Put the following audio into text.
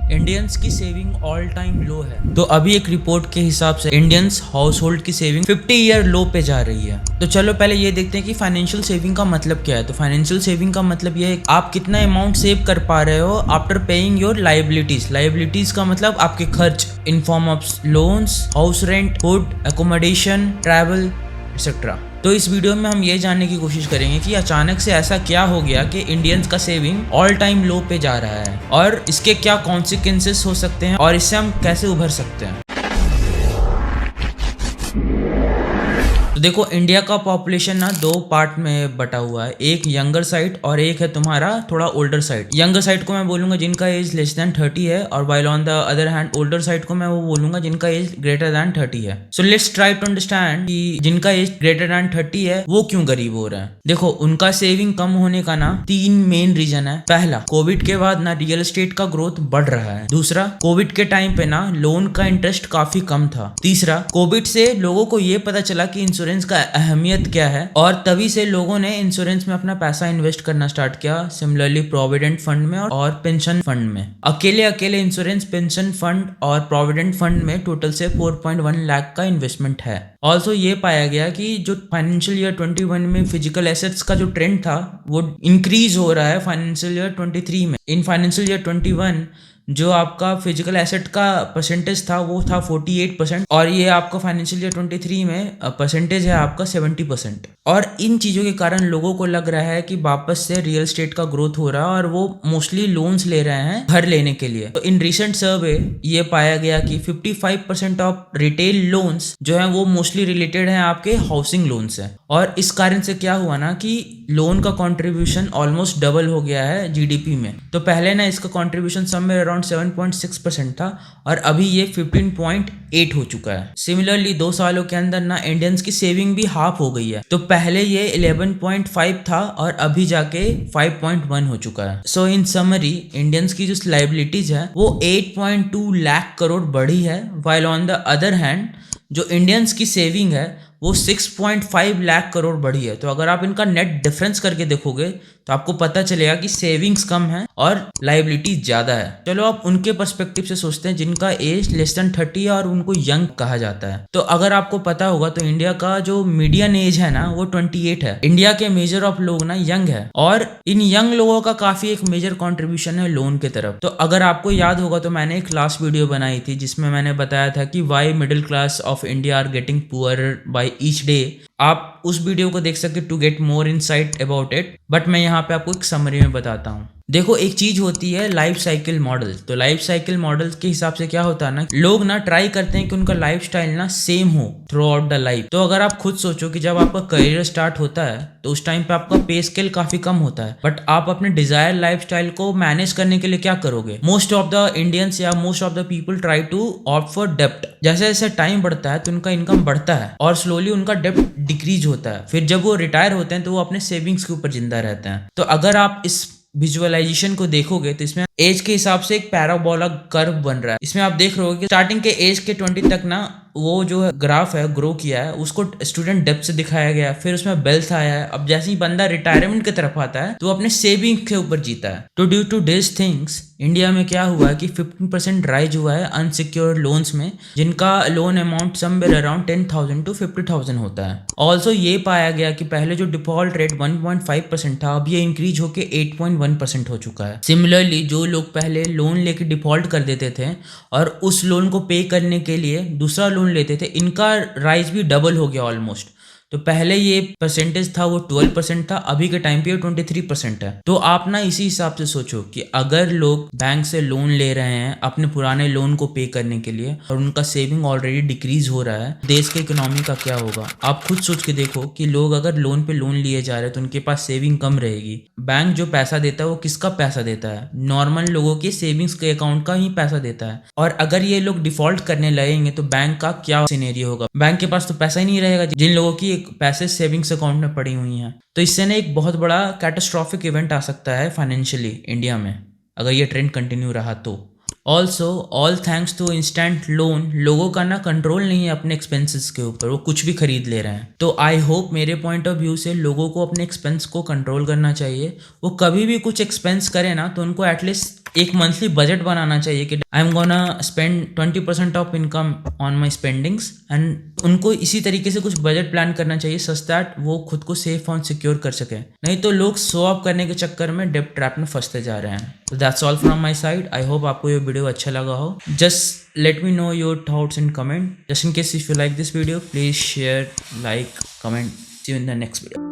Indians की saving all time लो है। तो अभी एक रिपोर्ट के हिसाब से इंडियंस हाउस होल्ड की सेविंग 50 ईयर लो पे जा रही है। तो चलो पहले ये देखते हैं कि फाइनेंशियल सेविंग का मतलब क्या है। तो फाइनेंशियल सेविंग का मतलब ये है आप कितना अमाउंट सेव कर पा रहे हो after paying your liabilities. Liabilities का मतलब आपके खर्च in form of loans, house rent, food, accommodation, travel etcetera. तो इस वीडियो में हम ये जानने की कोशिश करेंगे कि अचानक से ऐसा क्या हो गया कि इंडियंस का सेविंग ऑल टाइम लो पे जा रहा है और इसके क्या कॉन्सिक्वेंसेस हो सकते हैं और इससे हम कैसे उभर सकते हैं। तो देखो, इंडिया का पॉपुलेशन ना दो पार्ट में बटा हुआ है, एक यंगर साइड और एक है तुम्हारा थोड़ा ओल्डर साइड। यंगर साइड को मैं बोलूंगा जिनका एज लेस देन 30 है और while on the other hand older side को मैं वो बोलूंगा जिनका एज ग्रेटर देन 30 है। So let's try to understand कि जिनका एज ग्रेटर देन 30 है वो क्यों गरीब हो रहा है। देखो, उनका सेविंग कम होने का ना 3 मेन रीजन है। पहला, कोविड के बाद ना रियल एस्टेट का ग्रोथ बढ़ रहा है। दूसरा, कोविड के टाइम पे ना लोन का इंटरेस्ट काफी कम था। तीसरा, कोविड से लोगों को ये पता चला कि इंश्योरेंस का अहमियत क्या है और तभी से लोगों ने इंश्योरेंस में अपना पैसा इन्वेस्ट करना स्टार्ट किया। सिमिलरली प्रोविडेंट फंड में और पेंशन फंड में। अकेले इंश्योरेंस, पेंशन फंड और प्रोविडेंट फंड में टोटल से 4.1 लाख का इन्वेस्टमेंट है। ऑल्सो ये पाया गया कि जो फाइनेंशियल ईयर 21 में फिजिकल एसेट्स का जो ट्रेंड था वो इंक्रीज हो रहा है फाइनेंशियल ईयर 23 में। इन फाइनेंशियल ईयर 21 जो आपका फिजिकल एसेट का परसेंटेज था वो था 48% और ये आपका फाइनेंशियल ईयर 23 में परसेंटेज है आपका 70%। और इन चीज़ों के कारण लोगों को लग रहा है कि वापस से रियल एस्टेट का ग्रोथ हो रहा है और वो मोस्टली लोन्स ले रहे हैं घर लेने के लिए। तो इन रिसेंट सर्वे ये पाया गया कि 55% ऑफ रिटेल लोन्स जो है वो मोस्टली रिलेटेड है आपके हाउसिंग लोन से। और इस कारण से क्या हुआ ना कि लोन का कंट्रीब्यूशन ऑलमोस्ट डबल हो गया है जीडीपी में। तो पहले ना इसका कंट्रीब्यूशन समवेयर अराउंड 7.6% था और अभी ये 15.8 हो चुका है। सिमिलरली 2 सालों के अंदर ना इंडियंस की सेविंग भी हाफ हो गई है। तो पहले ये 11.5 था और अभी जाके 5.1 हो चुका है। सो इन समरी इंडियंस की जो लाइबिलिटीज है वो 8.2 लाख करोड़ बढ़ी है, while on the other hand जो इंडियंस की सेविंग है वो 6.5 लाख करोड़ बढ़ी है। तो अगर आप इनका नेट डिफरेंस करके देखोगे तो आपको पता चलेगा कि सेविंग्स कम है और लाइबिलिटी ज्यादा है। चलो आप उनके पर्सपेक्टिव से सोचते हैं जिनका एज लेस देन 30 है और उनको यंग कहा जाता है। तो अगर आपको पता होगा तो इंडिया का जो मीडियन एज है ना वो 28 है। इंडिया के मेजर ऑफ लोग ना यंग है और इन यंग लोगों का काफी एक मेजर कॉन्ट्रीब्यूशन है लोन के तरफ। तो अगर आपको याद होगा तो मैंने एक लास्ट वीडियो बनाई थी जिसमें मैंने बताया था कि why middle class of India are getting poor by each day. आप उस वीडियो को देख सकते to get more insight about it, but मैं यहाँ पे आपको एक समरी में बताता हूँ। देखो, एक चीज होती है लाइफ साइकिल मॉडल। तो लाइफ साइकिल मॉडल के हिसाब से क्या होता है ना, लोग ना ट्राई करते हैं कि उनका लाइफ स्टाइल ना सेम हो थ्रू आउट द लाइफ। तो अगर आप खुद सोचो कि जब आपका करियर स्टार्ट होता है तो उस टाइम पे आपका पे स्केल काफी कम होता है, बट आप अपने डिजायर लाइफ स्टाइल को मैनेज करने के लिए क्या करोगे? मोस्ट ऑफ द इंडियंस या most of the people try to opt for डेप्ट। जैसे जैसे टाइम बढ़ता है तो उनका इनकम बढ़ता है और स्लोली उनका डेप्ट डिक्रीज होता है। फिर जब वो रिटायर होते हैं तो वो अपने सेविंग्स के ऊपर जिंदा रहते हैं। तो अगर आप इस विजुअलाइजेशन को देखोगे तो इसमें एज के हिसाब से एक पैराबोला कर्व बन रहा है। इसमें आप देख रहे हो कि स्टार्टिंग के एज के 20 तक ना वो जो है ग्राफ है ग्रो किया है, उसको स्टूडेंट डेप्थ से दिखाया गया, फिर उसमें वेल्थ आया है। अब जैसे ही बंदा रिटायरमेंट की तरफ आता है तो अपने सेविंग के ऊपर जीता है। तो due to this things India में क्या हुआ है कि 15% राइज हुआ है अनसिक्योर्ड लोन्स में, जिनका loan amount somewhere around 10,000 to 50,000 होता है। ऑल्सो ये पाया गया कि पहले जो डिफॉल्ट रेट 1.5% था अब ये इंक्रीज होकर 8.1% हो चुका है। सिमिलरली जो लोग पहले लोन लेके डिफॉल्ट कर देते थे और उस लोन को पे करने के लिए दूसरा लोन लेते थे, इनका राइज भी डबल हो गया ऑलमोस्ट। तो पहले ये परसेंटेज था वो 12% था, अभी के टाइम पे 23% है। तो आप ना इसी हिसाब से सोचो कि अगर लोग बैंक से लोन ले रहे हैं अपने पुराने लोन को पे करने के लिए और उनका सेविंग ऑलरेडी डिक्रीज हो रहा है, देश के इकोनॉमी का क्या होगा? आप खुद सोच के देखो कि लोग अगर लोन पे लोन लिए जा रहे हैं तो उनके पास सेविंग कम रहेगी। बैंक जो पैसा देता है वो किसका पैसा देता है? नॉर्मल लोगों के सेविंग्स के अकाउंट का ही पैसा देता है। और अगर ये लोग डिफॉल्ट करने लगेंगे तो बैंक का क्या सिनेरियो होगा? बैंक के पास तो पैसा ही नहीं रहेगा जिन लोगों की पैसे सेविंग्स अकाउंट में पड़ी हुई हैं। तो इससे ना एक बहुत बड़ा कैटास्ट्रॉफिक इवेंट आ सकता है फाइनेंशियली इंडिया में अगर ये ट्रेंड कंटिन्यू रहा तो। Also all thanks to instant loan लोगों का ना कंट्रोल नहीं है अपने एक्सपेंसेस के ऊपर, वो कुछ भी खरीद ले रहे हैं। तो आई होप मेरे पॉइंट ऑफ व्यू से लोगों को अपने एक्सपेंस को कंट्रोल करना चाहिए। वो कभी भी कुछ एक्सपेंस करें ना तो उनको एटलीस्ट एक मंथली बजट बनाना चाहिए कि I am gonna spend 20% of income on my spendings, and उनको इसी तरीके से कुछ बजट प्लान करना चाहिए सच दैट वो खुद को सेफ और सिक्योर कर सके। नहीं तो लोग शो ऑफ करने के चक्कर में डेब्ट ट्रैप में फंसते जा रहे हैं। तो that's all from my side. I hope आपको ये वीडियो अच्छा लगा हो। Just let me know your thoughts in comment. Just in case if you like this video please share, like, comment. See you in the next video.